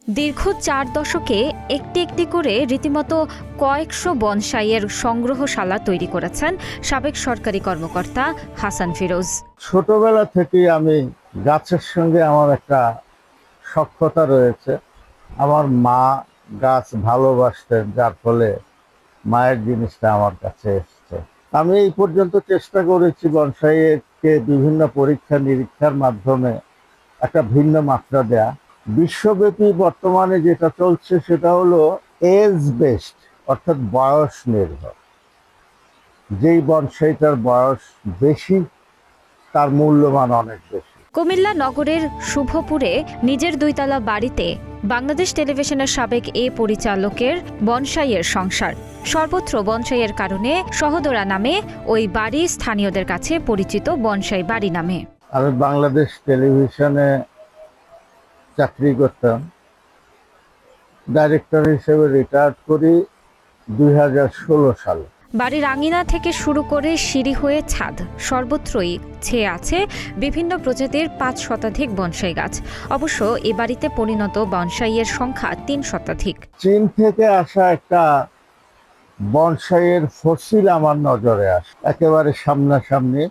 দীর্ঘ 4 দশকে একটি একটি করে রীতিমতো কয়েকশো বনসাইয়ের সংগ্রহশালা তৈরি করেছেন সাবেক সরকারি কর্মকর্তা হাসান ফিরোজ। ছোটবেলা থেকেই আমি গাছের সঙ্গে আমার একটা সখ্যতা রয়েছে। আমার মা গাছ ভালোবাসতেন, যার ফলে মায়ের জিনিসটা আমার কাছে এসছে। আমি এই পর্যন্ত চেষ্টা করেছি বনসাইকে বিভিন্ন পরীক্ষা নিরীক্ষার মাধ্যমে একটা ভিন্ন মাত্রা দেয়া। বিশ্বব্যাপী বর্তমানে যেটা চলছে সেটা হলো এজ বেসড, অর্থাৎ বয়স নির্ভর। যেই বনসাইটার বয়স বেশি তার মূল্যমান অনেক বেশি। কুমিল্লা নগরের শুভপুরে নিজের 2 তলা বাড়িতে বাংলাদেশ টেলিভিশনের সাবেক পরিচালকের বনসাইয়ের সংসার। সর্বত্র বনসাইয়ের কারণে সহদরা নামে ওই বাড়ি স্থানীয়দের কাছে পরিচিত বনসাই বাড়ি নামে। আমি বাংলাদেশ টেলিভিশনে চাকরি করতাম, ডাইরেক্টর হিসেবে রিটায়ার্ড করি 2016 সালে। বাড়ির আঙিনা থেকে শুরু করে সিঁড়ি হয়ে ছাদ সর্বত্রই ছেয়ে আছে বিভিন্ন প্রজাতির 5 শতাধিক বনসাই গাছ। অবশ্য এ বাড়িতে পরিণত বনসাইয়ের সংখ্যা 3 শতাধিক। চীন থেকে আসা একটা বনসাইয়ের ফসিল আমার নজরে আসে, একেবারে সামনাসামনি,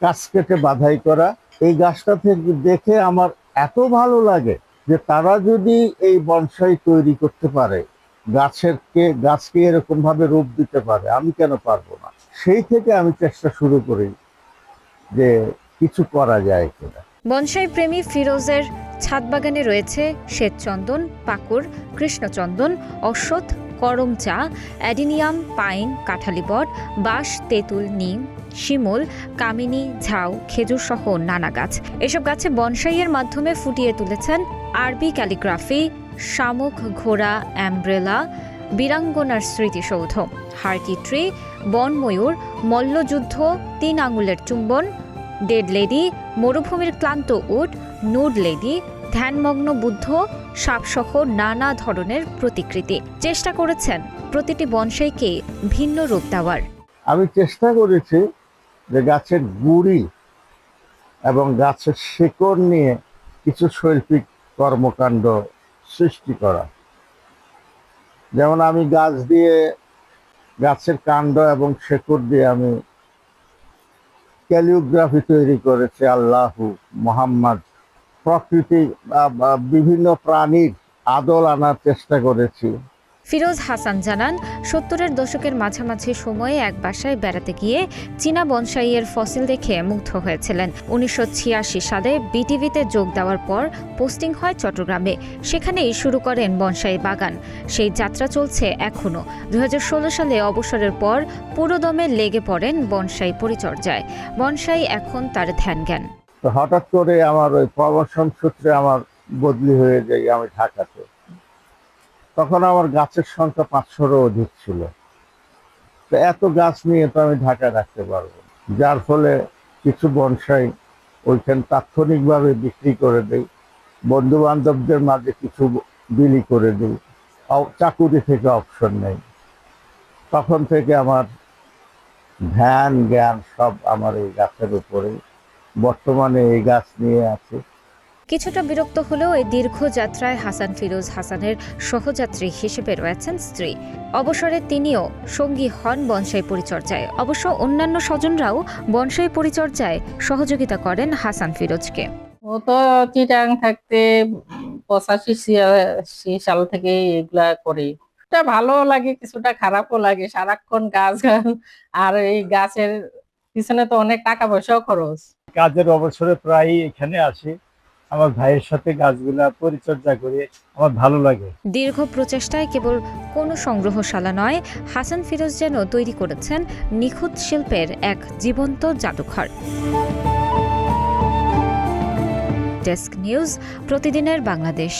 গাছ কেটে বাধাই করা। এই গাছটা থেকে দেখে আমার এত ভালো লাগে যে তারা যদি এই বনসাই তৈরি করতে পারে, গাছকে এরকম ভাবে রূপ দিতে পারে, আমি কেন পারবো না? সেই থেকে আমি চেষ্টা শুরু করি যে কিছু করা যায় কিনা। বনসাই প্রেমী ফিরোজের ছাদ বাগানে রয়েছে শ্বেতচন্দন, পাকুড়, কৃষ্ণচন্দন, অশ্বত্থ, করম চা, অ্যাডিনিয়াম, পাইন, কাঁঠালি বট, বাঁশ, তেঁতুল, নিম, শিমুল, কামিনী, ঝাউ, খেজুর সহ নানা গাছ। এসব গাছে বনসাইয়ের মাধ্যমে ফুটিয়ে তুলেছেন আরবি ক্যালিগ্রাফি, শামুক, ঘোড়া, অ্যাম্ব্রেলা, বীরাঙ্গনার স্মৃতিসৌধ, হার্কি ট্রি, বনময়ূর, মল্লযুদ্ধ, 3 আঙুলের চুম্বন, ডেড লেডি, মরুভূমির ক্লান্ত উট, নুড লেডি, ধ্যানমগ্ন বুদ্ধ, সাপসহ নানা ধরনের প্রতিকৃতি। চেষ্টা করেছেন প্রতিটি বনসাইকে ভিন্ন রূপ দেওয়ার। আমি চেষ্টা করেছি যে গাছের গুড়ি এবং গাছের শিকড় নিয়ে কিছু শৈল্পিক কর্মকাণ্ড সৃষ্টি করা। যেমন আমি গাছের কাণ্ড এবং শেকড় দিয়ে আমি ক্যালিওগ্রাফি তৈরি করেছি, আল্লাহু, মোহাম্মদ, প্রকৃতি, বিভিন্ন প্রাণীর আদল আনার চেষ্টা করেছি। ফিরোজ হাসান জানান, 70-এর দশকের মাঝামাঝি সময়ে এক বাসায় বেড়াতে গিয়ে চীনা বনসাইয়ের ফসিল দেখে মুগ্ধ হয়েছিলেন। 1986 সালে বিটিভিতে যোগ দেওয়ার পর পোস্টিং হয় চট্টগ্রামে। সেখানেই শুরু করেন বনসাই বাগান। সেই যাত্রা চলছে এখনও। 2016 সালে অবসরের পর পুরোদমে লেগে পড়েন বনসাই পরিচর্যায়। বনসাই এখন তার ধ্যান জ্ঞান। তো হঠাৎ করে আমার ওই প্রমোশন সূত্রে আমার বদলি হয়ে যাই আমি ঢাকাতে। তখন আমার গাছের সংখ্যা 500-এরও অধিক ছিল। তো এত গাছ নিয়ে তো আমি ঢাকায় রাখতে পারবো, যার ফলে কিছু বনসাই ওইখানে তাৎক্ষণিকভাবে বিক্রি করে দেই, বন্ধু বান্ধবদের মাঝে কিছু বিলি করে দিই, চাকুরি থেকে অপশন নেই। তখন থেকে আমার ধ্যান জ্ঞান সব আমার এই গাছের উপরে। বর্তমানে এই গাছ নিয়ে আছে। কিছুটা বিরক্ত হলেও এই দীর্ঘ যাত্রায় হাসান ফিরোজ হাসানের সহযাত্রী হিসেবে রয়েছেন স্ত্রী। অবসরে তিনিও সঙ্গী হন বনসাই পরিচর্যায়। অবশ্য অন্যান্য স্বজনরাও বনসাই পরিচর্যায় সহযোগিতা করেন হাসান ফিরোজকে। ও তো চিটাং থাকতে 85-86 সাল থেকে এগুলা করি। এটা ভালো লাগে, কিছুটা খারাপও লাগে, সারাক্ষণ গাছ আর এই গাছের পিছনে তো অনেক টাকা পয়সাও খরচ। কাজের অবসরে প্রায়ই এখানে আসি, আমার ভাইয়ের সাথে গাছগুলা পরিচর্যা করি, আমার ভালো লাগে। দীর্ঘ প্রচেষ্টায় কেবল কোনো সংগ্রহশালা নয়, হাসান ফিরোজ যেন তৈরি করেছেন নিখুঁত শিল্পের এক জীবন্ত জাদুঘর। ডেস্ক নিউজ, প্রতিদিনের বাংলাদেশ।